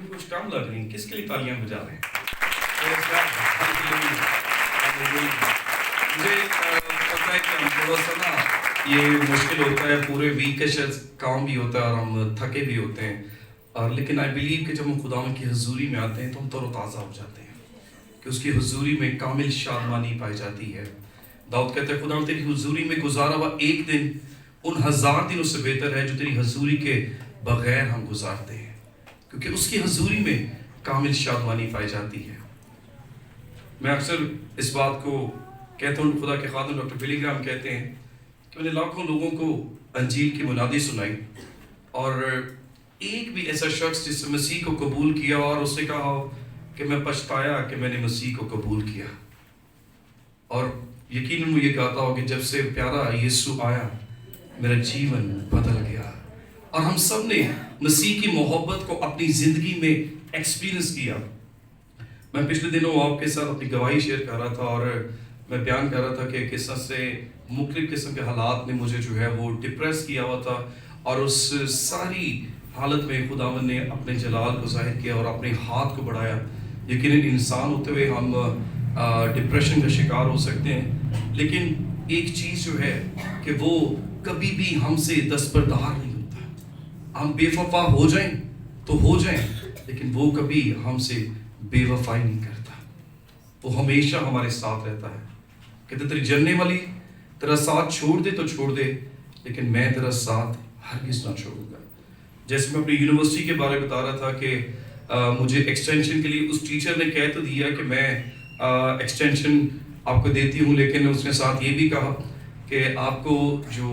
کچھ کم لگ رہی ہیں، کس کے لیے تالیاں بجا رہے ہیں؟ مجھے پتا ہے کہ ہم تھوڑا سا نا یہ مشکل ہوتا ہے، پورے ویک کا شاید کام بھی ہوتا ہے اور ہم تھکے بھی ہوتے ہیں، اور لیکن آئی بلیو کہ جب ہم خداوند کی حضوری میں آتے ہیں تو ہم تر و تازہ ہو جاتے ہیں، کہ اس کی حضوری میں کامل شادمانی پائی جاتی ہے۔ داؤد کہتا ہے خداوند تیری حضوری میں گزارا ہوا ایک دن ان 1000 دنوں سے بہتر ہے جو تیری حضوری کے بغیر ہم گزارتے ہیں، کیونکہ اس کی حضوری میں کامل شادمانی پائی جاتی ہے۔ میں اکثر اس بات کو کہتا ہوں، خدا کے خادم ڈاکٹر بلی گرام کہتے ہیں کہ میں نے لاکھوں لوگوں کو انجیل کی منادی سنائی، اور ایک بھی ایسا شخص جس نے مسیح کو قبول کیا اور اس نے کہا کہ میں پچھتایا کہ میں نے مسیح کو قبول کیا، اور یقیناً وہ یہ کہتا ہو کہ جب سے پیارا یسوع آیا میرا جیون بدل گیا، اور ہم سب نے مسیح کی محبت کو اپنی زندگی میں ایکسپیرینس کیا۔ میں پچھلے دنوں آپ کے ساتھ اپنی گواہی شیئر کر رہا تھا، اور میں بیان کر رہا تھا کہ کس طرح سے مختلف قسم کے حالات نے مجھے جو ہے وہ ڈپریس کیا ہوا تھا، اور اس ساری حالت میں خداوند نے اپنے جلال کو ظاہر کیا اور اپنے ہاتھ کو بڑھایا۔ یقیناً انسان ہوتے ہوئے ہم ڈپریشن کا شکار ہو سکتے ہیں، لیکن ایک چیز جو ہے کہ وہ کبھی بھی ہم سے دستبردار نہیں ہوتا۔ ہم بے وفا ہو جائیں تو ہو جائیں، لیکن وہ کبھی ہم سے بے وفائی نہیں کرتا، وہ ہمیشہ ہمارے ساتھ رہتا ہے۔ کہتے تیری جننے والی تیرا ساتھ چھوڑ دے تو چھوڑ دے، لیکن میں تیرا ساتھ ہرگز نہ چھوڑوں گا۔ جیسے میں اپنی یونیورسٹی کے بارے بتا رہا تھا کہ مجھے ایکسٹینشن کے لیے اس ٹیچر نے کہہ تو دیا کہ میں ایکسٹینشن آپ کو دیتی ہوں، لیکن اس نے ساتھ یہ بھی کہا کہ آپ کو جو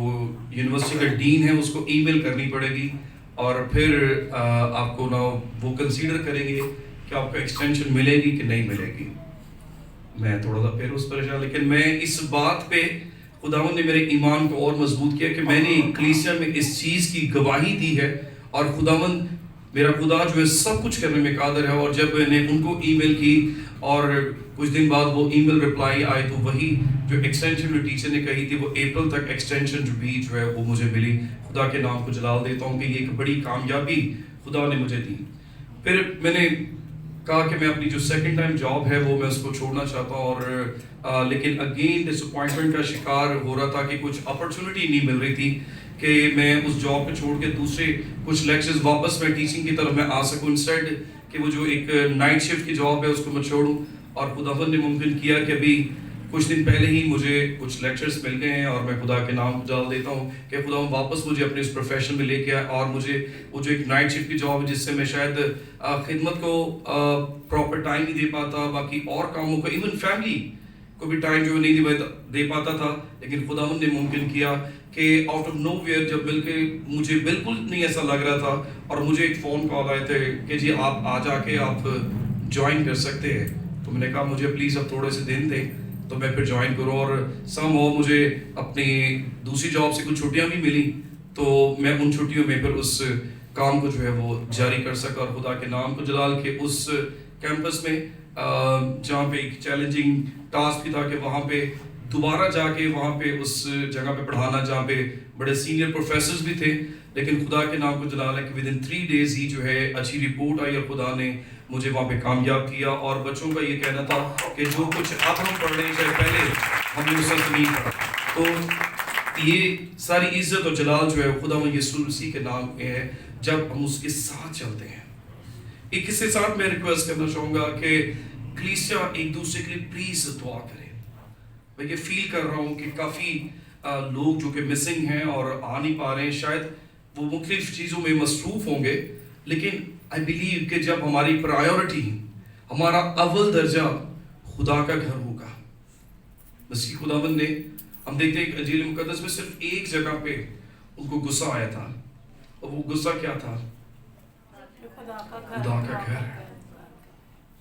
یونیورسٹی کا ڈین ہے اس کو ای میل کرنی پڑے گی، اور پھر آپ کو نا وہ کنسیڈر کریں گے کہ آپ کو ایکسٹینشن ملے گی کہ نہیں ملے گی۔ میں تھوڑا سا پھر اس پریشان، لیکن میں اس بات پہ خداوند نے میرے ایمان کو اور مضبوط کیا کہ میں نے کلیسیا میں اس چیز کی گواہی دی ہے، اور خداوند میرا خدا جو ہے سب کچھ کرنے میں قادر ہے۔ اور جب میں نے ان کو ای میل کی اور کچھ دن بعد وہ ای میل رپلائی آئی، تو وہی جو ایکسٹینشن جو ٹیچر نے کہی تھی وہ اپریل تک ایکسٹینشن جو ہے وہ مجھے ملی۔ خدا کے نام کو جلال دیتا ہوں کہ یہ ایک بڑی کامیابی خدا نے مجھے دی۔ پھر میں نے کہا کہ میں اپنی جو سیکنڈ ٹائم جاب ہے وہ میں اس کو چھوڑنا چاہتا ہوں، اور لیکن اگین ڈس اپوائنٹمنٹ کا شکار ہو رہا تھا کہ کچھ اپرچونٹی نہیں مل رہی تھی کہ میں اس جاب کو چھوڑ کے دوسرے کچھ لیکچرز واپس میں ٹیچنگ کی طرف میں آ سکوں، انسٹیڈ کہ وہ جو ایک نائٹ شفٹ کی جاب ہے اس کو میں چھوڑوں۔ اور خداوند نے ممکن کیا کہ ابھی کچھ دن پہلے ہی مجھے کچھ لیکچرز مل گئے ہیں، اور میں خدا کے نام کو جلال دیتا ہوں کہ خداوند واپس مجھے اپنے اس پروفیشن میں لے کے آیا، اور مجھے وہ جو ایک نائٹ شفٹ کی جاب ہے جس سے میں شاید خدمت کو پراپر ٹائم نہیں دے پاتا، باقی اور کاموں کو، ایون فیملی کو بھی ٹائم جو نہیں دے پاتا تھا، لیکن خداوند نے ممکن کیا کہ آؤٹ آف نو ویئر جب مل کے مجھے بالکل نہیں ایسا لگ رہا تھا، اور مجھے ایک فون کال آئے تھے کہ جی آپ آ جا کے آپ جوائن کر سکتے ہیں۔ تو میں نے کہا مجھے پلیز اب تھوڑے سے دن دیں تو میں پھر جوائن کروں، اور سم ہو مجھے اپنی دوسری جاب سے کچھ چھٹیاں بھی ملی، تو میں ان چھٹیوں میں پھر اس کام کو جو ہے وہ جاری کر سکا، اور خدا کے نام کو جلال کے اس کیمپس میں جہاں پہ ایک چیلنجنگ ٹاسک بھی تھا کہ وہاں پہ دوبارہ جا کے وہاں پہ اس جگہ پہ پڑھانا جہاں پہ بڑے سینئر پروفیسرز بھی تھے، لیکن خدا کے نام کو جلال ہے کہ ود ان 3 days ہی جو ہے اچھی رپورٹ آئی، اور خدا نے مجھے وہاں پہ کامیاب کیا۔ اور بچوں کا یہ کہنا تھا کہ جو کچھ اب ہم پڑھ رہے ہیں شاید پہلے ہم نے اس وقت نہیں پڑھا، تو یہ ساری عزت اور جلال جو ہے خداوند یسوع مسیح کے نام میں ہے جب ہم اس کے ساتھ چلتے ہیں۔ ایک اس کے ساتھ میں ریکویسٹ کرنا چاہوں گا کہ کلیسیا ایک دوسرے کے لیے پلیز دعا کریں۔ میں یہ فیل کر رہا ہوں کہ کافی لوگ جو کہ مسنگ ہیں اور آ نہیں پا رہے ہیں، شاید وہ مختلف چیزوں میں مصروف ہوں گے، لیکن آئی بلیو کہ جب ہماری پرائیورٹی، ہمارا اول درجہ خدا کا گھر ہوگا۔ مسیح خداوند نے، ہم دیکھتے ہیں کہ انجیل مقدس میں صرف ایک جگہ پہ ان کو غصہ آیا تھا، اور وہ غصہ کیا تھا؟ خدا کا گھر،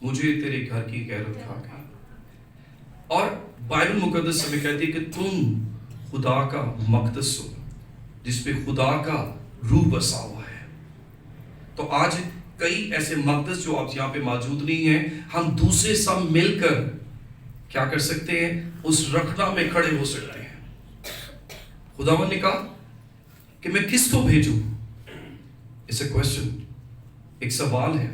مجھے تیرے گھر کی غیرت کھا گئی۔ اور بائبل مقدس ہمیں کہتی ہے کہ تم خدا کا مقدس ہو جس پہ خدا کا روح بسا ہوا ہے۔ تو آج کئی ایسے مقدس جو آپ یہاں پہ موجود نہیں ہیں، ہم دوسرے سب مل کر کیا کر سکتے ہیں؟ اس رکھنا میں کھڑے ہو سکتے ہیں۔ خداوند نے کہا کہ میں کس کو بھیجوں؟ It's a question، ایک سوال ہے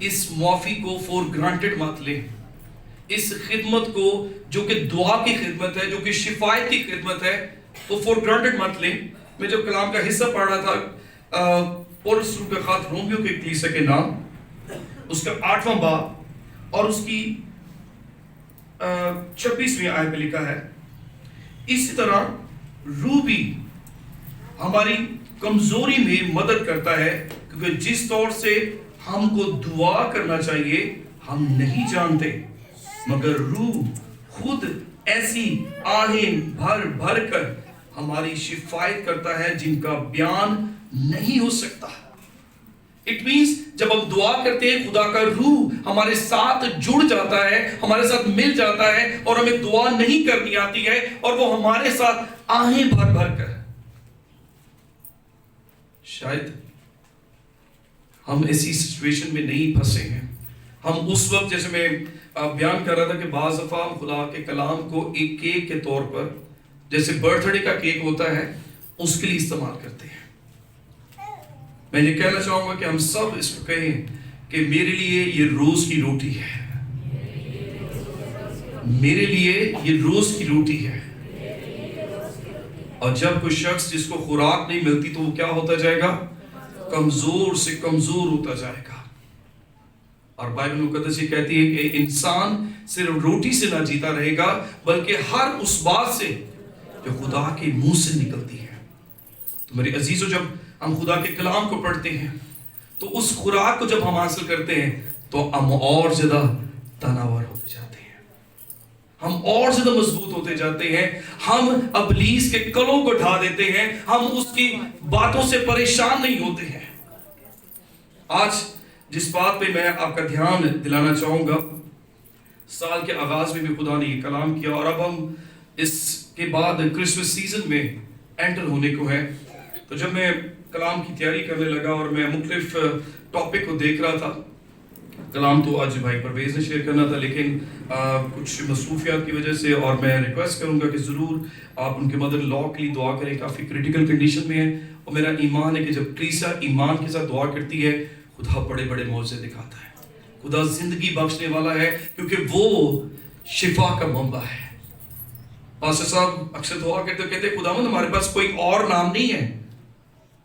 اس معافی کو فور گرانٹڈ مت لیں. اس خدمت کو جو کہ دعا کی خدمت ہے, جو کہ شفایت کی خدمت ہے, وہ فور گرانٹڈ مت لیں. میں جب کلام کا حصہ پڑھ رہا تھا, پولس رسول کا خط رومیو کے کلیسا کے نام, اس کا 8واں باب اور اس کی 26ویں آیت میں لکھا ہے, اسی طرح روح بھی ہماری کمزوری میں مدد کرتا ہے, کیونکہ جس طور سے ہم کو دعا کرنا چاہیے ہم نہیں جانتے, مگر روح خود ایسی آہیں بھر بھر کر ہماری شفایت کرتا ہے جن کا بیان نہیں ہو سکتا. اٹ مینس جب ہم دعا کرتے ہیں خدا کا روح ہمارے ساتھ جڑ جاتا ہے, ہمارے ساتھ مل جاتا ہے, اور ہمیں دعا نہیں کرنی آتی ہے, اور وہ ہمارے ساتھ آہیں بھر بھر کر. شاید ہم ایسی سچویشن میں نہیں پھنسے ہیں. ہم اس وقت, جیسے میں بیان کر رہا تھا کہ بعض دفعہ ہم خدا کے کلام کو ایک کیک کے طور پر, جیسے برتھ ڈے کا کیک ہوتا ہے, اس کے لیے استعمال کرتے ہیں. میں یہ کہنا چاہوں گا کہ ہم سب اس کو کہیں کہ میرے لیے یہ روز کی روٹی ہے, میرے لیے یہ روز کی روٹی ہے. اور جب کوئی شخص جس کو خوراک نہیں ملتی تو وہ کیا ہوتا جائے گا؟ کمزور سے کمزور ہوتا جائے گا. اور بائبل مقدس یہ کہتی ہے کہ انسان صرف روٹی سے نہ جیتا رہے گا, بلکہ ہر اس بات سے جو خدا کے منہ سے نکلتی ہے. تو میرے عزیزو, جب ہم خدا کے کلام کو پڑھتے ہیں تو اس خوراک کو جب ہم حاصل کرتے ہیں تو ہم اور زیادہ طاقتور ہوتے جاتے ہیں, ہم اور زیادہ مضبوط ہوتے جاتے ہیں, ہم ابلیس کے کلوں کو ڈھا دیتے ہیں, ہم اس کی باتوں سے پریشان نہیں ہوتے ہیں. آج جس بات پہ میں آپ کا دھیان دلانا چاہوں گا, سال کے آغاز میں بھی خدا نے یہ کلام کیا, اور اب ہم اس کے بعد کرسمس سیزن میں انٹر ہونے کو ہے. تو جب میں کلام کی تیاری کرنے لگا اور میں مختلف ٹاپک کو دیکھ رہا تھا, کلام تو آج بھائی پرویز نے شیئر کرنا تھا, لیکن کچھ مصروفیات کی وجہ سے, اور میں ریکویسٹ کروں گا کہ ضرور آپ ان کے مدر لا کے لیے دعا کریں, کافی کریٹیکل کنڈیشن میں ہے. اور میرا ایمان ہے کہ جب کلیسا ایمان کے ساتھ دعا کرتی ہے, خدا بڑے بڑے معجزے دکھاتا ہے, خدا زندگی بخشنے والا ہے, کیونکہ وہ شفا کا منبع ہے. پاسٹر صاحب اکثر دعا کرتے کہتے ہیں خداوند ہمارے پاس کوئی اور نام نہیں ہے,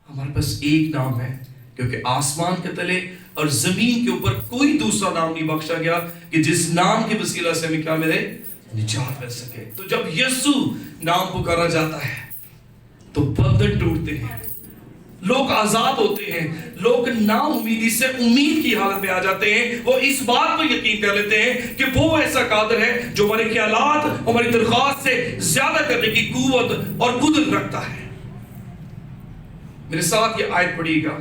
ہمارے پاس ایک نام ہے, کیونکہ آسمان کے تلے اور زمین کے اوپر کوئی دوسرا نام نہیں بخشا گیا کہ جس نام کے وسیلہ سے ہمیں کیا ملے؟ نجات مل سکے. تو جب یسوع نام پکارا جاتا ہے تو بندھن ٹوٹتے ہیں, لوگ آزاد ہوتے ہیں, لوگ نا امیدی سے امید کی حالت میں آ جاتے ہیں. وہ اس بات پر یقین کر لیتے ہیں کہ وہ ایسا قادر ہے جو ہمارے خیالات, ہماری درخواست سے زیادہ کرنے کی قوت اور قدرت رکھتا ہے. میرے ساتھ یہ آیت پڑھیے گا,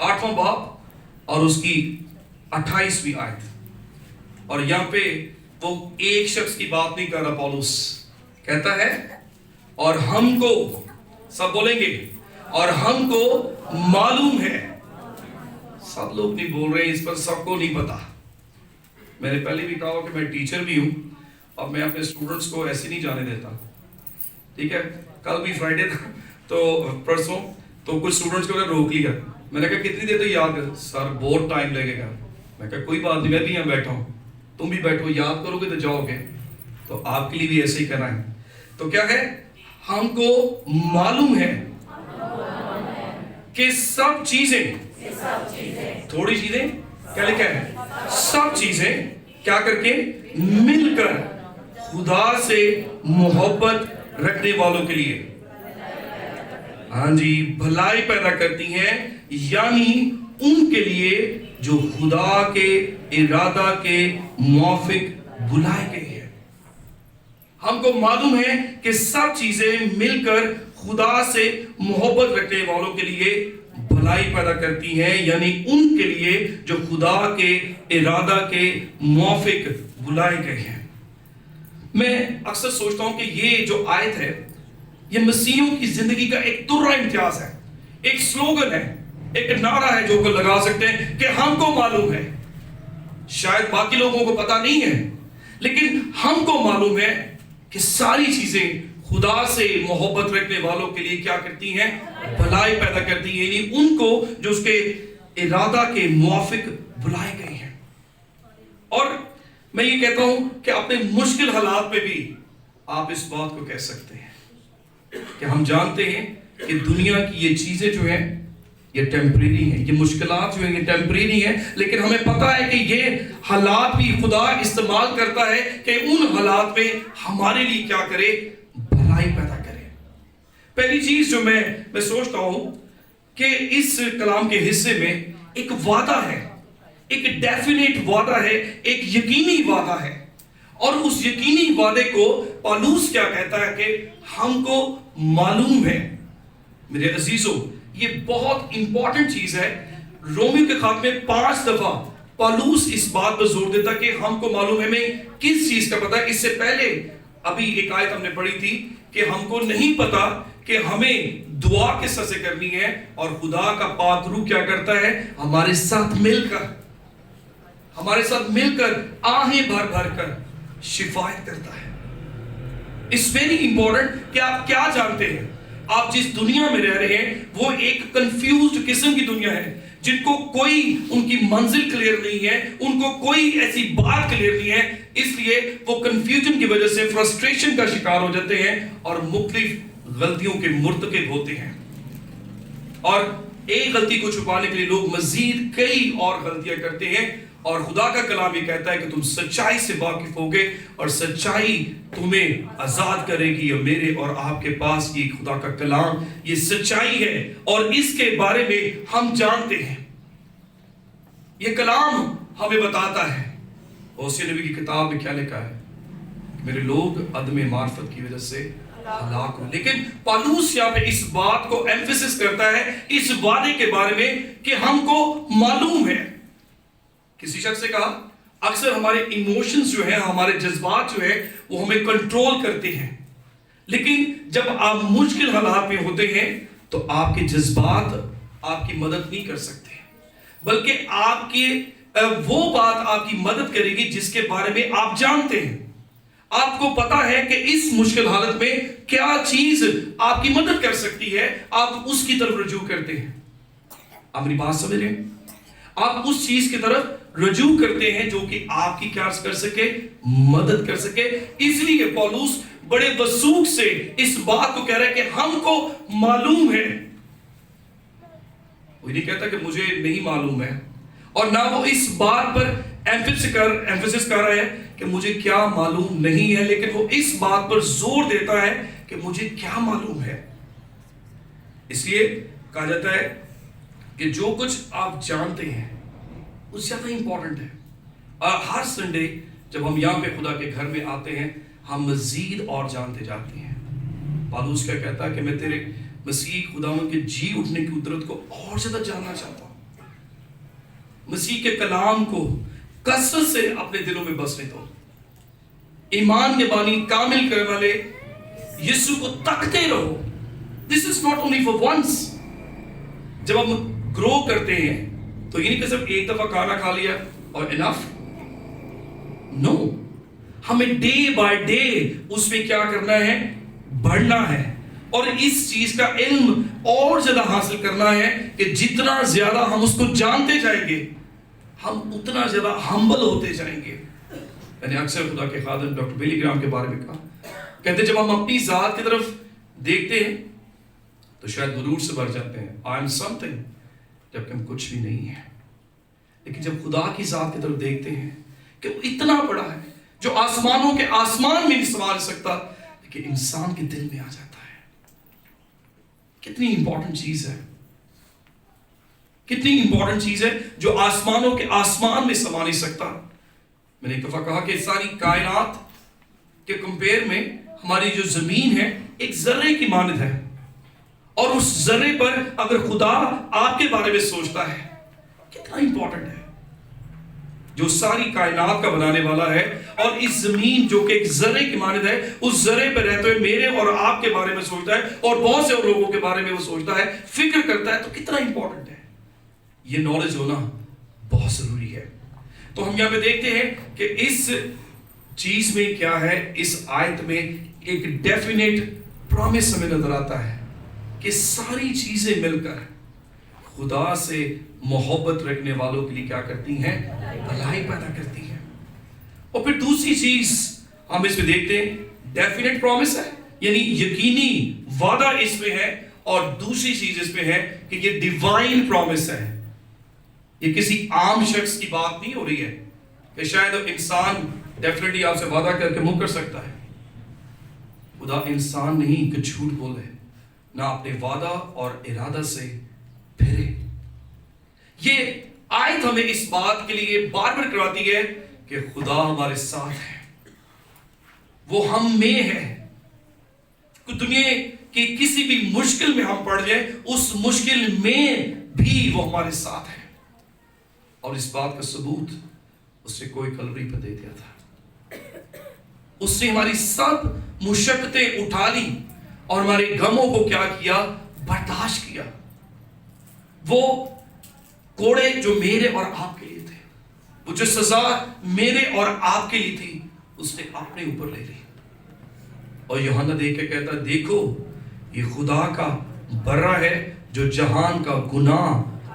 8واں باب اور اس کی 28ویں آیت. اور یہاں پہ وہ ایک شخص کی بات نہیں کر رہا, پولس کہتا ہے اور ہم کو, سب بولیں گے, اور ہم کو معلوم ہے. سب لوگ نہیں بول رہے, اس پر سب کو نہیں پتا. میں نے پہلے بھی کہا کہ میں ٹیچر بھی ہوں, اور میں اپنے اسٹوڈنٹس کو ایسے نہیں جانے دیتا. ٹھیک ہے, کل بھی فرائیڈے تھا تو پرسوں تو کچھ اسٹوڈنٹس کو روک لیا. میں نے کہا کتنی دیر تک یاد کر؟ سر بہت ٹائم لگے گا. میں کہا کوئی بات نہیں, میں بھی یہاں بیٹھا ہوں, تم بھی بیٹھو, یاد کرو گے تو جاؤ گے. تو آپ کے لیے بھی ایسے ہی کرنا ہے. تو کیا ہے, ہم کو معلوم ہے کہ سب چیزیں, تھوڑی چیزیں کیا لکھا ہے, سب چیزیں کیا کر کے مل کر خدا سے محبت رکھنے والوں کے لیے, ہاں جی, بھلائی پیدا کرتی ہیں, یعنی ان کے لیے جو خدا کے ارادہ کے موافق بلائے گئے ہیں. ہم کو معلوم ہے کہ سب چیزیں مل کر خدا سے محبت رکھنے والوں کے لیے بھلائی پیدا کرتی ہیں, یعنی ان کے لیے جو خدا کے ارادہ کے موافق بلائے گئے ہیں. میں اکثر سوچتا ہوں کہ یہ جو آیت ہے یہ مسیحیوں کی زندگی کا ایک ترہ امتیاز ہے, ایک سلوگن ہے, ایک نعرہ ہے جو کو لگا سکتے ہیں کہ ہم کو معلوم ہے. شاید باقی لوگوں کو پتا نہیں ہے, لیکن ہم کو معلوم ہے کہ ساری چیزیں خدا سے محبت رکھنے والوں کے لیے کیا کرتی ہیں, بھلائی پیدا کرتی ہیں, یعنی ان کو جو اس کے ارادہ کے موافق بلائے گئے ہیں. اور میں یہ کہتا ہوں کہ اپنے مشکل حالات میں بھی آپ اس بات کو کہہ سکتے ہیں کہ ہم جانتے ہیں کہ دنیا کی یہ چیزیں جو ہیں یہ ٹیمپریری ہیں, یہ مشکلات جو ہیں یہ ٹیمپریری ہیں, لیکن ہمیں پتا ہے کہ یہ حالات بھی خدا استعمال کرتا ہے کہ ان حالات میں ہمارے لیے کیا کرے, بھلائی پیدا کرے. پہلی چیز جو میں سوچتا ہوں کہ اس کلام کے حصے میں ایک وعدہ ہے, ایک ڈیفینیٹ وعدہ ہے, ایک یقینی وعدہ ہے. اور اس یقینی وعدے کو پالوس کیا کہتا ہے کہ ہم کو معلوم ہے. میرے عزیزوں, یہ بہت امپورٹنٹ چیز ہے. رومیو کے خط میں 5 دفعہ پالوس اس بات پر زور دیتا کہ ہم کو معلوم ہے. ہمیں کس چیز کا پتا ہے؟ اس سے پہلے ابھی ایک آیت ہم نے پڑھی تھی کہ ہم کو نہیں پتا کہ ہمیں دعا کس طرح سے کرنی ہے, اور خدا کا پاک روح کیا کرتا ہے, ہمارے ساتھ مل کر آہیں بھر بھر کر شفایت کرتا ہے. It's very important کہ آپ کیا جانتے ہیں. آپ جس دنیا میں رہ رہے ہیں وہ ایک کنفیوزڈ قسم کی دنیا ہے, جن کو کوئی ان کی منزل کلیئر نہیں ہے, ان کو کوئی ایسی بات کلیئر نہیں ہے, اس لیے وہ کنفیوژن کی وجہ سے فرسٹریشن کا شکار ہو جاتے ہیں اور مختلف غلطیوں کے مرتکب ہوتے ہیں. اور ایک غلطی کو چھپانے کے لیے لوگ مزید کئی اور غلطیاں کرتے ہیں. اور خدا کا کلام یہ کہتا ہے کہ تم سچائی سے واقف ہوگے اور سچائی تمہیں آزاد کرے گی. اور میرے اور آپ کے پاس یہ خدا کا کلام یہ سچائی ہے, اور اس کے بارے میں ہم جانتے ہیں. یہ کلام ہمیں بتاتا ہے. ہوسیع نبی کی کتاب میں کیا لکھا ہے؟ میرے لوگ عدم معرفت کی وجہ سے ہلاک ہو. لیکن پالوس یہاں پہ اس بات کو ایمفیسس کرتا ہے اس وعدے کے بارے میں کہ ہم کو معلوم ہے. کسی شخص نے کہا اکثر ہمارے ایموشنز جو ہیں, ہمارے جذبات جو ہیں وہ ہمیں کنٹرول کرتے ہیں, لیکن جب آپ مشکل حالات میں ہوتے ہیں تو آپ کے جذبات آپ کی مدد نہیں کر سکتے, بلکہ آپ کی وہ بات آپ کی مدد کرے گی جس کے بارے میں آپ جانتے ہیں. آپ کو پتا ہے کہ اس مشکل حالت میں کیا چیز آپ کی مدد کر سکتی ہے, آپ اس کی طرف رجوع کرتے ہیں. آپ میری بات سمجھ رہے ہیں؟ آپ اس چیز کی طرف رجوع کرتے ہیں جو کہ آپ کی کیا کر سکے, مدد کر سکے. اس لیے پالوس بڑے وثوق سے اس بات کو کہہ رہا ہے کہ ہم کو معلوم ہے. وہ نہیں کہتا کہ مجھے نہیں معلوم ہے, اور نہ وہ اس بات پر ایمفیسس کر رہا ہے کہ مجھے کیا معلوم نہیں ہے, لیکن وہ اس بات پر زور دیتا ہے کہ مجھے کیا معلوم ہے. اس لیے کہا جاتا ہے کہ جو کچھ آپ جانتے ہیں وہ زیادہ امپورٹنٹ ہے. اور ہر سنڈے جب ہم یہاں پہ خدا کے گھر میں آتے ہیں ہم مزید اور جانتے جاتے ہیں. پالوس کیا کہتا ہے کہ میں تیرے مسیح خداوند کے جی اٹھنے کی قدرت کو اور زیادہ جاننا چاہتا ہوں. مسیح کے کلام کو کثرت سے اپنے دلوں میں بسنے دو. ایمان کے بانی کامل کرنے والے یسوع کو تکتے رہو. This is not only for once. جب ہم گرو کرتے ہیں تو یہ نہیں کہ صرف ایک دفعہ کھانا کھا لیا اور انف. نو, ہمیں ڈے بائی ڈے اس میں کیا کرنا ہے, بڑھنا ہے, اور اس چیز کا علم اور زیادہ حاصل کرنا ہے کہ جتنا زیادہ ہم اس کو جانتے جائیں گے ہم اتنا زیادہ ہمبل ہوتے جائیں گے. میں نے اکثر خدا کے خادم ڈاکٹر بلی گرام کے بارے میں کہا, کہتے جب ہم اپنی ذات کی طرف دیکھتے ہیں تو شاید غرور سے بھر جاتے ہیں, I am something, جبکہ ہم کچھ بھی نہیں ہیں. لیکن جب خدا کی ذات کی طرف دیکھتے ہیں کہ وہ اتنا بڑا ہے جو آسمانوں کے آسمان میں نہیں سنبھال سکتا, لیکن انسان کے دل میں آ جاتا ہے. کتنی امپورٹنٹ چیز ہے, کتنی امپورٹنٹ چیز ہے جو آسمانوں کے آسمان میں سما نہیں سکتا. میں نے ایک دفعہ کہا کہ ساری کائنات کے کمپیر میں ہماری جو زمین ہے ایک ذرے کی مانند ہے, اور اس ذرے پر اگر خدا آپ کے بارے میں سوچتا ہے کتنا امپورٹنٹ ہے. جو ساری کائنات کا بنانے والا ہے اور اس زمین جو کہ ایک ذرے کی مانند ہے, اس ذرے پہ رہتے ہوئے میرے اور آپ کے بارے میں سوچتا ہے, اور بہت سے اور لوگوں کے بارے میں وہ سوچتا ہے, فکر کرتا ہے, تو کتنا امپورٹنٹ ہے. یہ نالج ہونا بہت ضروری ہے. تو ہم یہاں پہ دیکھتے ہیں کہ اس چیز میں کیا ہے, اس آیت میں ایک ڈیفینیٹ پرومس ہمیں نظر آتا ہے کہ ساری چیزیں مل کر خدا سے محبت رکھنے والوں کے لیے کیا کرتی ہیں؟ بھلائی پیدا کرتی ہیں. اور پھر دوسری چیز ہم اس میں دیکھتے ہیں ڈیفینیٹ پرومس ہے، یعنی یقینی وعدہ اس میں ہے. اور دوسری چیز اس میں ہے کہ یہ ڈیوائن پرومس ہے. یہ کسی عام شخص کی بات نہیں ہو رہی ہے کہ شاید انسان ڈیفینیٹلی آپ سے وعدہ کر کے منہ کر سکتا ہے. خدا انسان نہیں کہ جھوٹ بولے، نہ اپنے وعدہ اور ارادہ سے پھرے. یہ آیت ہمیں اس بات کے لیے بار بار کرواتی ہے کہ خدا ہمارے ساتھ ہے، وہ ہم میں ہے. دنیا کی کسی بھی مشکل میں ہم پڑ جائیں، اس مشکل میں بھی وہ ہمارے ساتھ ہے. اور اس بات کا ثبوت اس نے کوئی کلوری پہ دے دیا تھا. اس نے ہماری سب مشقتیں اٹھا لی اور ہمارے غموں کو کیا کیا؟ برداشت کیا. وہ کوڑے جو میرے اور آپ کے لیے تھے، وہ جو سزا میرے اور آپ کے لیے تھی، اس نے اپنے اوپر لے لی. اور یوحنا دیکھ کے کہتا ہے دیکھو یہ خدا کا برہ ہے جو جہان کا گناہ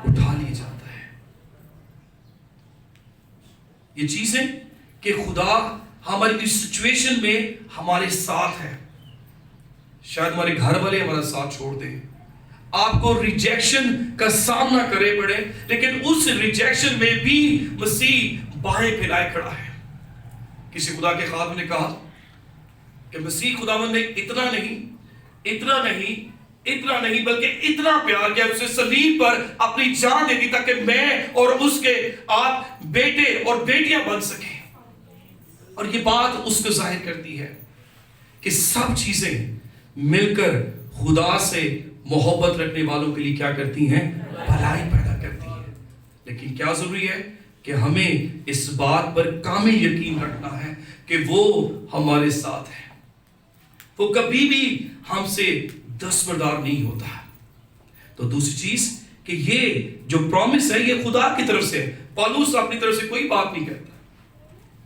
اٹھا لیا جاتا ہے. یہ چیزیں کہ خدا ہماری اس سچویشن میں ہمارے ساتھ ہے. شاید ہمارے گھر والے ہمارا ساتھ چھوڑ دیں، آپ کو ریجیکشن کا سامنا کرے پڑے، لیکن اس ریجیکشن میں بھی مسیح باہیں پھیلائے کھڑا ہے. کسی خدا کے خادم نے کہا کہ مسیح خداوند نے اتنا نہیں بلکہ اتنا پیار کیا، اسے صلیب پر اپنی جان دے دی تاکہ میں اور اس کے آپ بیٹے اور بیٹیاں بن سکیں. اور یہ بات اس کو ظاہر کرتی ہے کہ سب چیزیں مل کر خدا سے محبت رکھنے والوں کے لیے کیا کرتی ہیں؟ بھلائی پیدا کرتی ہیں. لیکن کیا ضروری ہے کہ ہمیں اس بات پر کامل یقین رکھنا ہے کہ وہ ہمارے ساتھ ہے. وہ کبھی بھی ہم سے دستبردار نہیں ہوتا. تو دوسری چیز کہ یہ جو پرومس ہے یہ خدا کی طرف سے. پالوس اپنی طرف سے کوئی بات نہیں کرتا،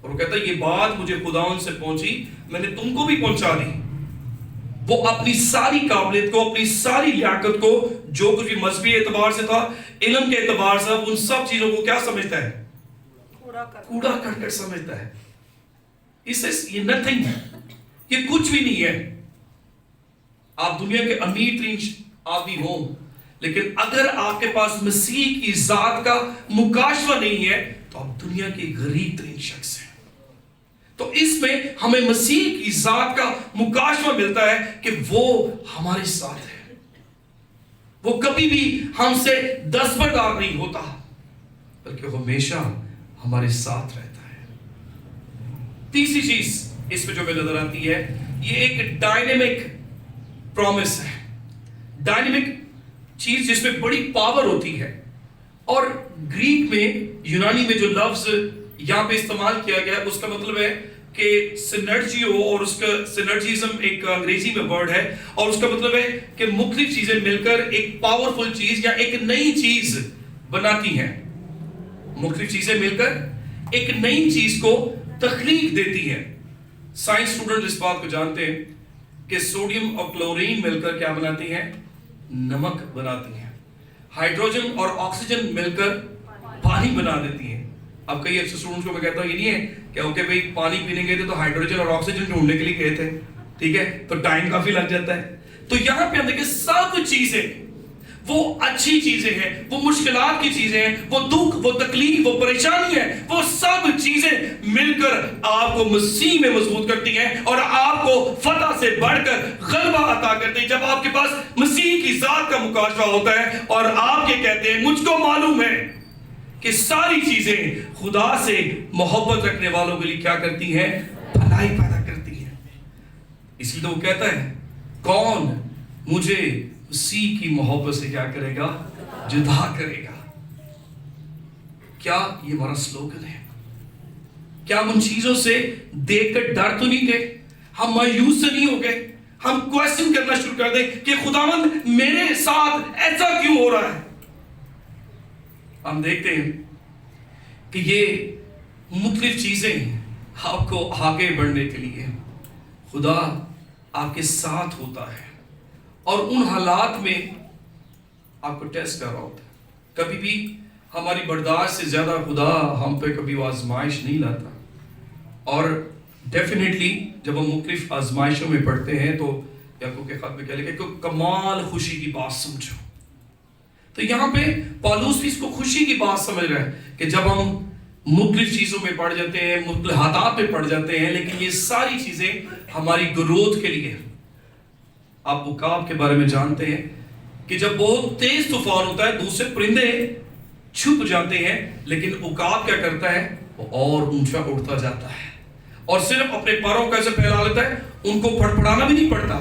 اور وہ کہتا ہے یہ بات مجھے خداوند سے پہنچی، میں نے تم کو بھی پہنچا دی. وہ اپنی ساری قابلیت کو، اپنی ساری لیاقت کو، جو کچھ بھی مذہبی اعتبار سے تھا، علم کے اعتبار سے، ان سب چیزوں کو کیا سمجھتا ہے؟ کوڑا کرکٹ سمجھتا ہے. یہ نتھنگ ہے، یہ کچھ بھی نہیں ہے. آپ دنیا کے امیر ترین آدمی ہوں، لیکن اگر آپ کے پاس مسیح کی ذات کا مکاشفہ نہیں ہے تو آپ دنیا کے غریب ترین شخص ہیں. تو اس میں ہمیں مسیح کی ذات کا مکاشفہ ملتا ہے کہ وہ ہمارے ساتھ ہے. وہ کبھی بھی ہم سے دستبردار نہیں ہوتا، بلکہ وہ ہمیشہ ہمارے ساتھ رہتا ہے. تیسری چیز اس میں جو میں نظر آتی ہے، یہ ایک ڈائنامک پرومس ہے. ڈائنامک چیز جس میں بڑی پاور ہوتی ہے. اور گریک میں، یونانی میں جو لفظ یہاں پہ استعمال کیا گیا اس کا مطلب ہے کہ سینرجی ہو، اور اس کا سینرجیزم ایک انگریزی میں ورڈ ہے، اور اس کا مطلب ہے کہ مختلف چیزیں مل کر ایک پاورفل چیز یا ایک نئی چیز بناتی ہیں. مختلف چیزیں مل کر ایک نئی چیز کو تخلیق دیتی ہیں. سائنس اسٹوڈنٹ اس بات کو جانتے ہیں کہ سوڈیم اور کلورین مل کر کیا بناتی ہیں؟ نمک بناتی ہیں. ہائیڈروجن اور آکسیجن مل کر پانی بنا دیتی ہیں. اب کئی اچھے اسٹوڈنٹس کو میں کہتا ہوں یہ نہیں ہے کہ اوکے بھائی پانی پینے گئے تھے تو ہائیڈروجن اور آکسیجن ڈھونڈنے کے لیے گئے تھے، ٹھیک ہے، تو ٹائم کافی لگ جاتا ہے. تو یہاں پہ ہم دیکھیں سب چیزیں، وہ اچھی چیزیں ہیں، وہ مشکلات کی چیزیں ہیں، وہ دکھ، وہ تکلیف، وہ پریشانی ہے، وہ سب چیزیں مل کر آپ کو مسیح میں مضبوط کرتی ہیں اور آپ کو فتح سے بڑھ کر غلبہ عطا کرتی ہیں. جب آپ کے پاس مسیح کی ذات کا مکاشفہ ہوتا ہے اور آپ یہ کہتے ہیں مجھ کو معلوم ہے کہ ساری چیزیں خدا سے محبت رکھنے والوں کے لیے کیا کرتی ہیں؟ بھلائی پیدا کرتی ہیں. اس لیے تو وہ کہتا ہے کون مجھے مسیح کی محبت سے کیا کرے گا؟ جدا کرے گا. کیا یہ ہمارا سلوگن ہے؟ کیا ہم ان چیزوں سے دیکھ کر ڈر تو نہیں گئے؟ ہم مایوس سے نہیں ہو گئے؟ ہم کویسچن کرنا شروع کر دیں کہ خداوند میرے ساتھ ایسا کیوں ہو رہا ہے؟ ہم دیکھتے ہیں کہ یہ مختلف چیزیں آپ کو آگے بڑھنے کے لیے خدا آپ کے ساتھ ہوتا ہے اور ان حالات میں آپ کو ٹیسٹ کر رہا ہوتا ہے. کبھی بھی ہماری برداشت سے زیادہ خدا ہم پہ کبھی وہ آزمائش نہیں لاتا. اور ڈیفینیٹلی جب ہم مختلف آزمائشوں میں پڑھتے ہیں تو یعقوب کے خط میں کیا لکھا ہے کہ کمال خوشی کی بات سمجھو. تو یہاں پہ پالوس بھی اس کو خوشی کی بات سمجھ رہا ہے کہ جب ہم مختلف چیزوں میں پڑ جاتے ہیں، مختلف حالات میں پڑ جاتے ہیں، لیکن یہ ساری چیزیں ہماری گروتھ کے لیے. آپ عقاب کے بارے میں جانتے ہیں کہ جب بہت تیز طوفان ہوتا ہے دوسرے پرندے چھپ جاتے ہیں، لیکن عقاب کیا کرتا ہے؟ وہ اور اونچا اڑتا جاتا ہے اور صرف اپنے پروں کا ایسے پھیلا لیتا ہے، ان کو پھڑپڑانا بھی نہیں پڑتا.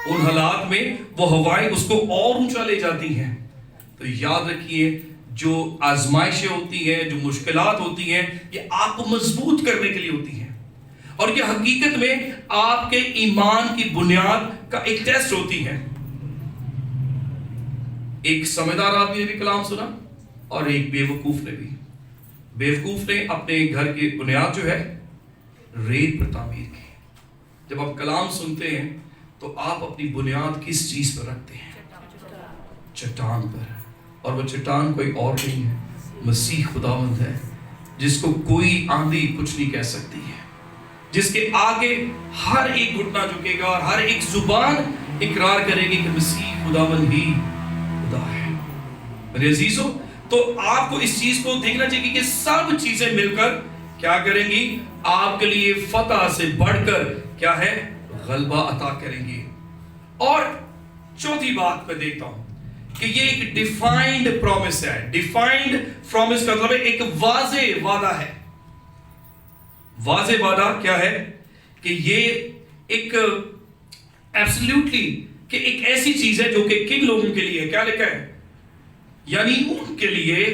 ان حالات میں وہ ہوائیں اس کو اور اونچا لے جاتی ہیں. تو یاد رکھیے جو آزمائشیں ہوتی ہیں، جو مشکلات ہوتی ہیں، یہ آپ کو مضبوط کرنے کے لیے ہوتی ہیں، اور یہ حقیقت میں آپ کے ایمان کی بنیاد کا ایک ٹیسٹ ہوتی ہے. ایک سمجھدار آدمی نے بھی کلام سنا اور ایک بیوقوف نے بھی. بیوقوف نے اپنے گھر کی بنیاد جو ہے ریت پر تعمیر کی. جب آپ کلام سنتے ہیں تو آپ اپنی بنیاد کس چیز پر رکھتے ہیں؟ چٹان پر. اور وہ چٹان کوئی اور نہیں ہے، مسیح خداوند ہے، جس کو کوئی آندھی کچھ نہیں کہہ سکتی ہے، جس کے آگے ہر ایک گھٹنا جھکے گا اور ہر ایک زبان اقرار کرے گی کہ مسیح خداوند ہی خدا ہے. میرے عزیزو، تو آپ کو اس چیز کو دیکھنا چاہیے کہ سب چیزیں مل کر کیا کریں گی؟ آپ کے لیے فتح سے بڑھ کر کیا ہے؟ غلبہ عطا کریں گی. اور چوتھی بات میں دیکھتا ہوں کہ یہ ایک ڈیفائنڈ پرومس ہے. ڈیفائنڈ پرومس کا مطلب ایک واضح وعدہ ہے. واضح وعدہ کیا ہے؟ کہ یہ ایک ایبسلیوٹلی کہ ایک ایسی چیز ہے جو کہ کن لوگوں کے لیے کیا لکھا ہے؟ یعنی ان کے لیے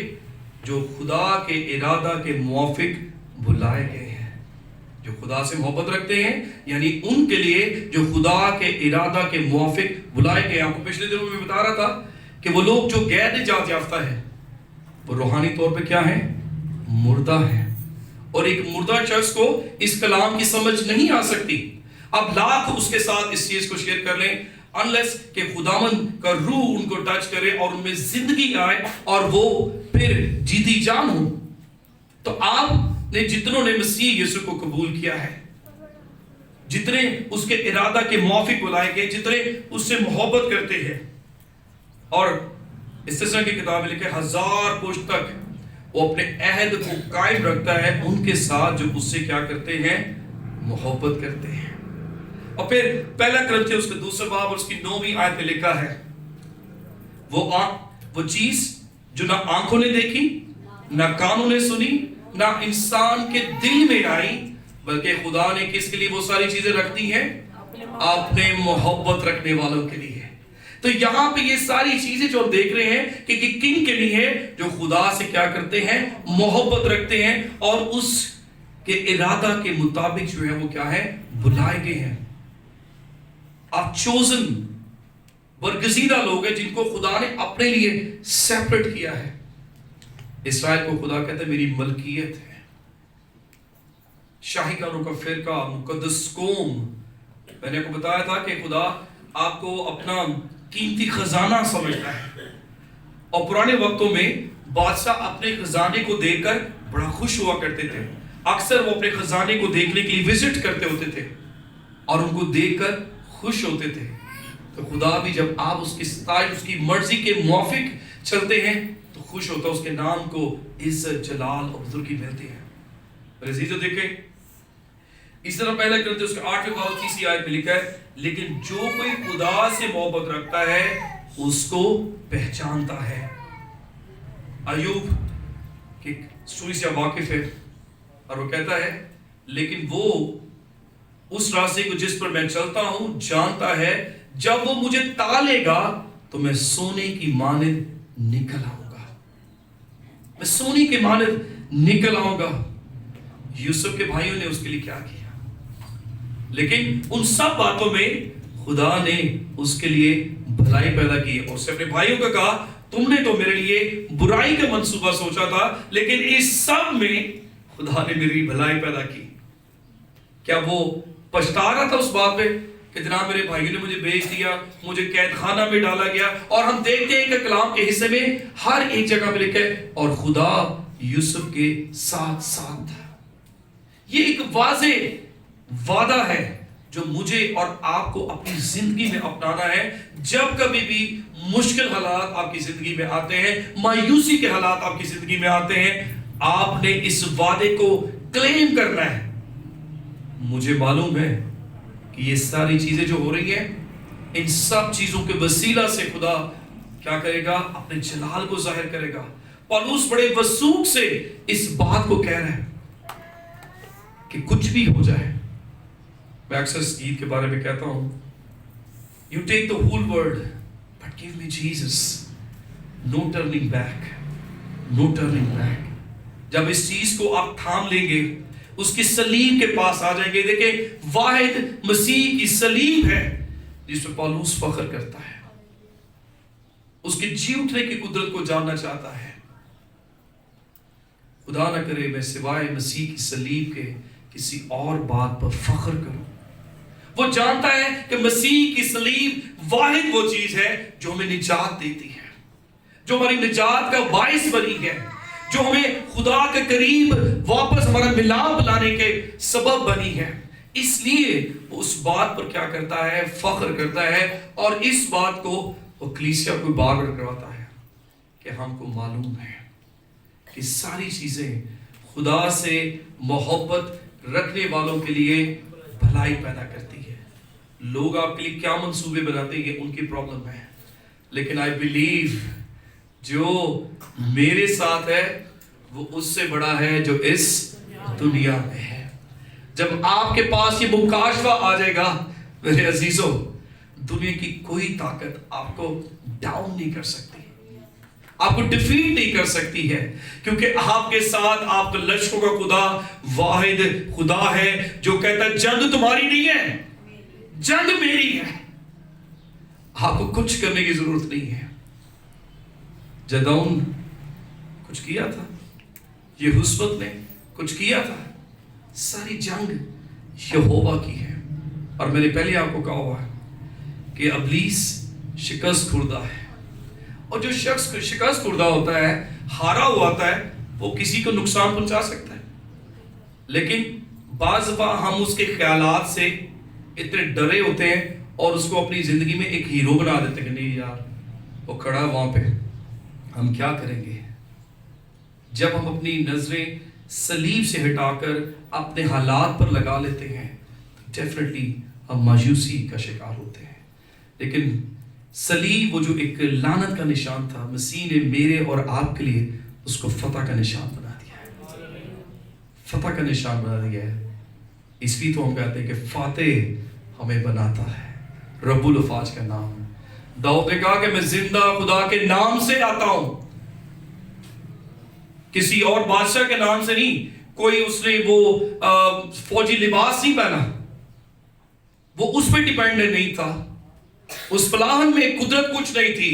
جو خدا کے ارادہ کے موافق بلائے گئے ہیں، جو خدا سے محبت رکھتے ہیں، یعنی ان کے لیے جو خدا کے ارادہ کے موافق بلائے گئے. آپ کو پچھلے دنوں میں بتا رہا تھا کہ وہ لوگ جو غیر نجات یافتہ ہیں وہ روحانی طور پہ کیا ہیں؟ مردہ ہیں. اور ایک مردہ شخص کو اس کلام کی سمجھ نہیں آ سکتی. اب لاکھ اس کے ساتھ اس چیز کو شیئر کر لیں، انلیس کہ خداوند کا روح ان کو ٹچ کرے اور ان میں زندگی آئے اور وہ پھر جیتی جان ہو. تو آپ نے جتنوں نے مسیح یسوع کو قبول کیا ہے، جتنے اس کے ارادہ کے موافق بلائے گئے، جتنے اس سے محبت کرتے ہیں، اور استثنا کی کتاب لکھے 1000 پشت تک وہ اپنے عہد کو قائم رکھتا ہے ان کے ساتھ جو اس سے کیا کرتے ہیں؟ محبت کرتے ہیں. اور پھر پہلا کرنتھیوں اس کے 2 باب اور اس کی 9ویں آیت میں لکھا ہے وہ چیز جو نہ آنکھوں نے دیکھی، نہ کانوں نے سنی، نہ انسان کے دل میں آئی، بلکہ خدا نے کس کے لیے وہ ساری چیزیں رکھ دی ہیں؟ اپنے محبت رکھنے والوں کے لیے. تو یہاں پہ یہ ساری چیزیں جو ہم دیکھ رہے ہیں کہ کن کے لیے ہے؟ جو خدا سے کیا کرتے ہیں؟ محبت رکھتے ہیں اور اس کے ارادہ کے مطابق جو ہے وہ کیا ہے؟ بلائے گئے ہیں. آپ چوزن برگزیدہ لوگ ہیں جن کو خدا نے اپنے لیے سیپریٹ کیا ہے. اسرائیل کو خدا کہتا ہے میری ملکیت ہے، شاہی کاروں کا فرقہ، مقدس قوم. میں نے آپ کو بتایا تھا کہ خدا آپ کو اپنا قیمتی خزانہ سمجھتا ہے، اور پرانے وقتوں میں بادشاہ اپنے خزانے کو دیکھ کر بڑا خوش ہوا کرتے تھے. اکثر وہ اپنے خزانے کو دیکھنے کے لیے وزٹ کرتے ہوتے تھے اور ان کو دیکھ کر خوش ہوتے تھے. تو خدا بھی جب آپ اس کی ستائش، اس کی مرضی کے موافق چلتے ہیں تو خوش ہوتا ہے، اس کے نام کو عزت، جلال اور بزرگی ملتی ہے. عزیزو دیکھیں اس طرح پہلا کرتے اس کے 8ویں باب 30 آیت میں لکھا ہے لیکن جو کوئی خدا سے محبت رکھتا ہے اس کو پہچانتا ہے. ایوب کی سوئی سے واقف ہے اور وہ کہتا ہے لیکن وہ اس راستے کو جس پر میں چلتا ہوں جانتا ہے، جب وہ مجھے تالے گا تو میں سونے کی مانند نکل آؤں گا. میں سونے کی مانند نکل آؤں گا. یوسف کے بھائیوں نے اس کے لیے کیا کیا؟ لیکن ان سب باتوں میں خدا نے اس کے لیے بھلائی پیدا کی اور اسے اپنے بھائیوں کو کہا تم نے تو میرے لیے برائی کا منصوبہ سوچا تھا لیکن اس سب میں خدا نے میری بھلائی پیدا کی. کیا وہ پچھتا رہا تھا اس بات پہ کہ جناب میرے بھائیوں نے مجھے بھیج دیا, مجھے قید خانہ میں ڈالا گیا, اور ہم دیکھتے ہیں کہ کلام کے حصے میں ہر ایک جگہ پہ لکھا ہے اور خدا یوسف کے ساتھ ساتھ تھا. یہ ایک واضح وعدہ ہے جو مجھے اور آپ کو اپنی زندگی میں اپنانا ہے. جب کبھی بھی مشکل حالات آپ کی زندگی میں آتے ہیں, مایوسی کے حالات آپ کی زندگی میں آتے ہیں, آپ نے اس وعدے کو کلیم کرنا ہے. مجھے معلوم ہے کہ یہ ساری چیزیں جو ہو رہی ہیں, ان سب چیزوں کے وسیلہ سے خدا کیا کرے گا, اپنے جلال کو ظاہر کرے گا. پولس بڑے وثوق سے اس بات کو کہہ رہا ہے کہ کچھ بھی ہو جائے. میں اکثر اس گیت کے بارے میں کہتا ہوں, You take the whole world but give me Jesus, no turning back, no turning back. جب اس چیز کو آپ تھام لیں گے, اس کی صلیب کے پاس آ جائیں گے. دیکھیں واحد مسیح کی صلیب ہے جس پہ پولس فخر کرتا ہے, اس کے جی اٹھنے کی قدرت کو جاننا چاہتا ہے. خدا نہ کرے میں سوائے مسیح کی صلیب کے کسی اور بات پر فخر کروں. وہ جانتا ہے کہ مسیح کی صلیب واحد وہ چیز ہے جو ہمیں نجات دیتی ہے, جو ہماری نجات کا باعث بنی ہے, جو ہمیں خدا کے قریب واپس ہمارا ملاپ لانے کے سبب بنی ہے. اس لیے وہ اس بات پر کیا کرتا ہے, فخر کرتا ہے, اور اس بات کو وہ کلیسیا کو بار بار کرواتا ہے کہ ہم کو معلوم ہے کہ ساری چیزیں خدا سے محبت رکھنے والوں کے لیے بھلائی پیدا کرتی ہے. لوگ آپ کے لیے کیا منصوبے بناتے ہیں ان کی پرابلم ہے, لیکن I believe جو میرے ساتھ ہے وہ اس سے بڑا ہے جو اس دنیا میں ہے. جب آپ کے پاس یہ مکاشفہ آ جائے گا میرے عزیزوں, دنیا کی کوئی طاقت آپ کو ڈاؤن نہیں کر سکتی, آپ کو ڈیفیٹ نہیں کر سکتی ہے, کیونکہ آپ کے ساتھ آپ کا لشکروں کا خدا واحد خدا ہے جو کہتا ہے جنگ تمہاری نہیں ہے, جنگ میری ہے. آپ کو کچھ کرنے کی ضرورت نہیں ہے. جدعون کچھ کیا تھا, یہوشبت نے کچھ کیا تھا, ساری جنگ یہوہ کی ہے. اور میں نے پہلے آپ کو کہا ہوا کہ ابلیس شکست خوردہ ہے, اور جو شخص شکست خوردہ ہوتا ہے, ہارا ہوا ہوتا ہے, وہ کسی کو نقصان پہنچا سکتا ہے. لیکن بعض دفعہ ہم اس کے خیالات سے اتنے ڈرے ہوتے ہیں اور اس کو اپنی زندگی میں ایک ہیرو بنا دیتے ہیں کہ نہیں یار وہ کھڑا وہاں پہ, ہم کیا کریں گے. جب ہم اپنی نظریں صلیب سے ہٹا کر اپنے حالات پر لگا لیتے ہیں ڈیفینیٹلی ہم مایوسی کا شکار ہوتے ہیں. لیکن صلیب وہ جو ایک لعنت کا نشان تھا, مسیح نے میرے اور آپ کے لیے اس کو فتح کا نشان بنا دیا ہے, فتح کا نشان بنا دیا ہے. اس لیے تو ہم کہتے ہیں کہ فاتح ہمیں بناتا ہے رب الافواج کا نام. داؤد نے کہا کہ میں زندہ خدا کے نام سے آتا ہوں, کسی اور بادشاہ کے نام سے نہیں. کوئی اس نے وہ فوجی لباس نہیں پہنا, وہ اس پہ ڈیپینڈنٹ نہیں تھا, اس پلاہن میں قدرت کچھ نہیں تھی,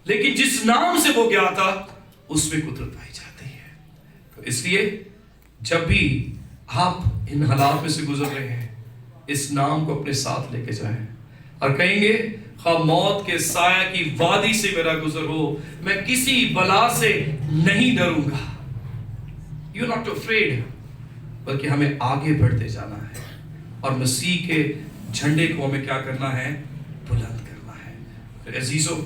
لیکن جس نام سے وہ گیا تھا اس میں قدرت پائی جاتی ہے. تو اس لیے جب بھی آپ ان حالات میں سے گزر رہے ہیں, اس نام کو اپنے ساتھ لے کے جائیں اور کہیں گے خواہ موت کے سایہ کی وادی سے میرا گزر ہو, میں کسی بلا سے نہیں ڈروں گا. You're not afraid, بلکہ ہمیں آگے بڑھتے جانا ہے اور مسیح کے جھنڈے کو ہمیں کیا کرنا ہے, بلند کرنا ہے. عزیزو,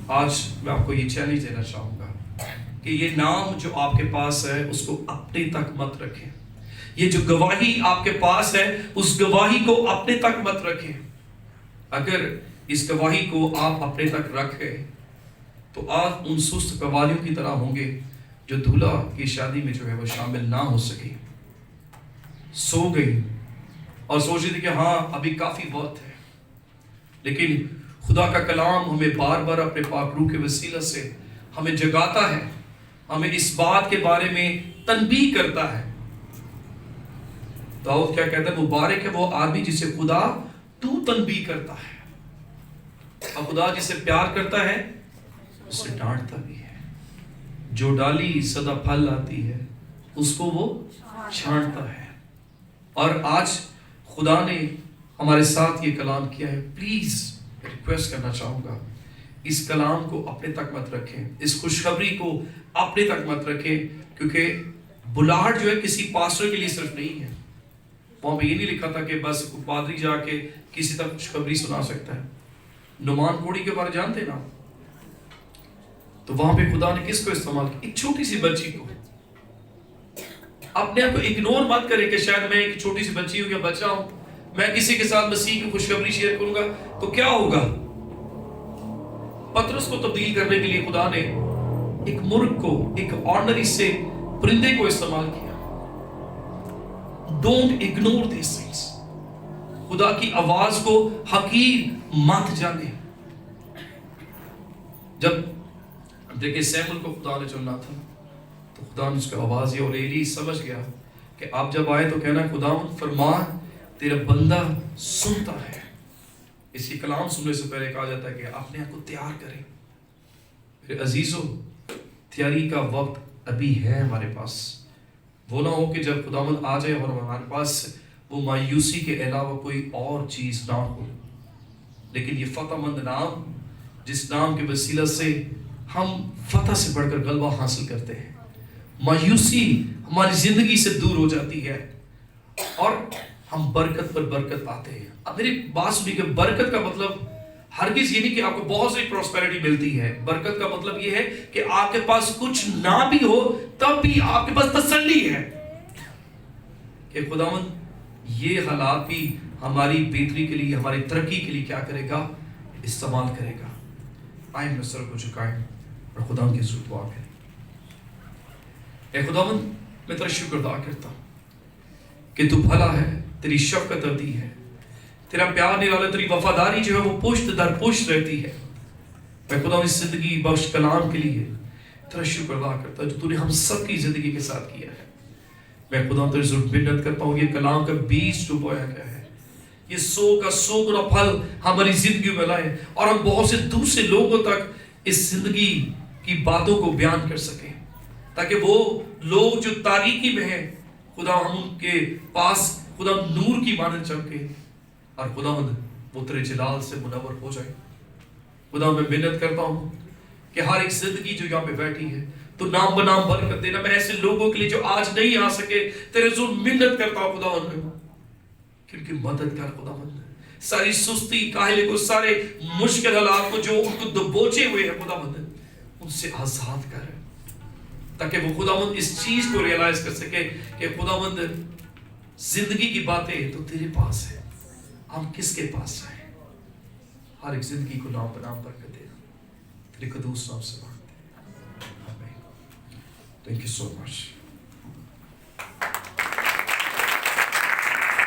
آج میں آپ کو یہ چیلنج دینا چاہوں گا کہ یہ نام جو آپ کے پاس ہے اس کو اپنے تک مت رکھیں. یہ جو گواہی آپ کے پاس ہے اس گواہی کو اپنے تک مت رکھیں. اگر اس گواہی کو آپ اپنے تک رکھیں تو آپ ان سست قوالیوں کی طرح ہوں گے جو دولہا کی شادی میں جو ہے وہ شامل نہ ہو سکی, سو گئی اور سوچ رہی تھی کہ ہاں ابھی کافی وقت ہے. لیکن خدا کا کلام ہمیں بار بار اپنے پاک روح کے وسیلہ سے ہمیں جگاتا ہے, ہمیں اس بات کے بارے میں تنبیہ کرتا ہے. داؤد کیا کہتا ہے, مبارک ہے وہ آدمی جسے خدا تو تنبیہ کرتا ہے, اور خدا جسے پیار کرتا ہے اسے ڈانٹتا بھی ہے. جو ڈالی سدا پھل لاتی ہے اس کو وہ چھانٹتا ہے. اور آج خدا نے ہمارے ساتھ یہ کلام کیا ہے. پلیز ریکویسٹ کرنا چاہوں گا اس کلام کو اپنے تک مت رکھیں, اس خوشخبری کو اپنے تک مت رکھیں, کیونکہ بلاہٹ جو ہے کسی پاسٹر کے لیے صرف نہیں ہے. وہاں پہ یہ نہیں لکھا تھا کہ بس پادری جا کے کسی تک خوشخبری سنا سکتا ہے. نعمان کوڑی کے بارے جانتے نا, تو وہاں پہ خدا نے کس کو استعمال کیا؟ ایک چھوٹی سی بچی کو. اپنے آپ کو اگنور مت کرے کہ شاید میں ایک چھوٹی سی بچی ہوں یا بچہ ہوں, میں کسی کے ساتھ مسیح کی خوشخبری شیئر کروں گا تو کیا ہوگا. پترس کو تبدیل کرنے کے لیے خدا نے ایک مرغ کو, ایک آرڈنری سے پرندے کو استعمال کیا. Don't ignore these things. خدا کی آواز کو حقیر مت جانے. جب دیکھیں سیمول کو خدا نے چننا تھا تو خدا نے اس کی آواز دی, اور ایلی سمجھ گیا کہ آپ جب آئے تو کہنا خدا فرما تیرا بندہ سنتا ہے. اسی کلام سننے سے پہلے کہا جاتا ہے کہ اپنے آپ کو تیار کریں. میرے عزیزوں, تیاری کا وقت ابھی ہے ہمارے پاس. وہ نہ ہو کہ جب خداوند آ جائے اور ہمارے پاس وہ مایوسی کے علاوہ کوئی اور چیز نہ ہو. لیکن یہ فتح مند نام, جس نام کے وسیلہ سے ہم فتح سے بڑھ کر غلبہ حاصل کرتے ہیں, مایوسی ہماری زندگی سے دور ہو جاتی ہے اور ہم برکت پر برکت پاتے ہیں. اب میری بات سنیے کہ برکت کا مطلب ہرگز یہ نہیں کہ آپ کو بہت سی پراسپیرٹی ملتی ہے. برکت کا مطلب یہ ہے کہ آپ کے پاس کچھ نہ بھی ہو تب بھی آپ کے پاس تسلی ہے کہ خداوند یہ حالات بھی ہماری بہتری کے لیے, ہماری ترقی کے لیے کیا کرے گا, استعمال کرے گا. آئیں میں سر کو جھکائیں اور خداوند کی حضور دعا کریں. اے خداوند, میں تیرا شکر ادا کرتا ہوں کہ تو بھلا ہے, تیری شفقت ابدی ہے, تیرا پیار نرالا, تیری وفاداری جو ہے وہ پشت در پشت رہتی ہے. میں خدا اس زندگی بخش کلام کے لیے تیرا شکر ادا کرتا ہوں جو تو نے ہم سب کی زندگی کے ساتھ کیا ہے. میں خدا تیرے سے منت کرتا ہوں یہ کلام کا بیج جو بویا گیا ہے, یہ 100 گنا پھل ہماری زندگی میں لائے اور ہم بہت سے دوسرے لوگوں تک اس زندگی کی باتوں کو بیان کر سکیں, تاکہ وہ لوگ جو تاریکی میں ہیں خدا ہم ان کے پاس خدا نور کی مانند چمکے اور خدا وہ تیرے جلال سے منور ہو جائے. خدا میں منت کرتا ہوں کہ ہر ایک زندگی جو یہاں پہ بیٹھی ہے تو نام بنام برکت دینا. میں ایسے لوگوں کے لیے جو آج نہیں آ سکے تیرے زور منت کرتا ہوں خدا کیونکہ مدد کر خدا ساری سستی کاہلی کو, سارے مشکل حالات کو جو ان کو دبوچے ہوئے ہیں خدا ان سے آزاد کر, تاکہ وہ خدا اس چیز کو ریئلائز کر سکے کہ خدا زندگی کی باتیں تو تیرے پاس ہے, ہم کس کے پاس ہیں. ہر ایک زندگی کو نام بنام برکت دینا, تیرے قدوس نام سے مانگتے ہیں. آمین. Thank you so much.